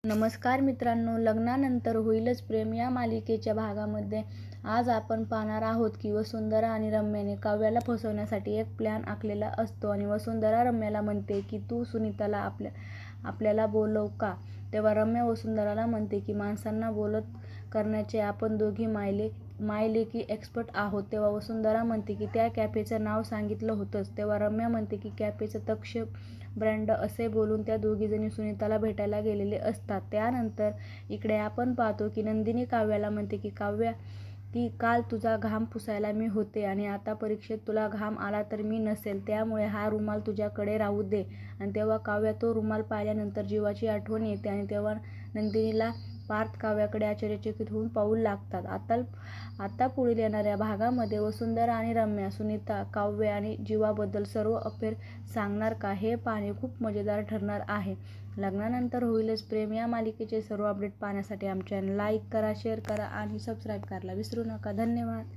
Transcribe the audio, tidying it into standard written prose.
नमस्कार मित्रांनो, लग्नानंतर होईलच प्रेम या मालिकेच्या भागामध्ये आज आपण पाहणार आहोत की वसुंधरा आणि रम्याने काव्याला फसवण्यासाठी एक प्लॅन आखलेला असतो आणि वसुंधरा रम्याला म्हणते की तू सुनीताला आपल्याला बोलव का. तेव्हा रम्या वसुंधराला म्हणते की माणसांना बोलत करण्याचे आपण दोघी मायलेकी एक्सपर्ट आहोत. तेव्हा वसुंधरा म्हणते की त्या कॅफेचं नाव सांगितलं होतंच. तेव्हा रम्या म्हणते की कॅफेचं तक्ष ब्रँड असे बोलून त्या दोघीजणी सुनीताला भेटायला गेलेले असतात. त्यानंतर इकडे आपण पाहतो की नंदिनी काव्याला म्हणते की काव्या की काल तुझा घाम पुसायला मी होते आणि आता परीक्षेत तुला घाम आला तर मी नसेल, त्यामुळे हा रुमाल तुझ्याकडे राहू दे. आणि तेव्हा काव्या तो रुमाल पाहिल्यानंतर जीवाची आठवण येते आणि तेव्हा नंदिनीला पार्थ काव्याकडे आश्चर्यचकित होऊन पाहू लागतात. आता पुढील येणाऱ्या भागामध्ये वसुंधरा आणि रम्या सुनीता, काव्य आणि जीवाबद्दल सर्व अफेअर सांगणार का, हे पाहणे खूप मजेदार ठरणार आहे. लग्नानंतर होईलच प्रेम या मालिकेचे सर्व अपडेट पाहण्यासाठी आमच्या चॅनल लाईक करा, शेअर करा आणि सबस्क्राईब करायला विसरू नका. धन्यवाद.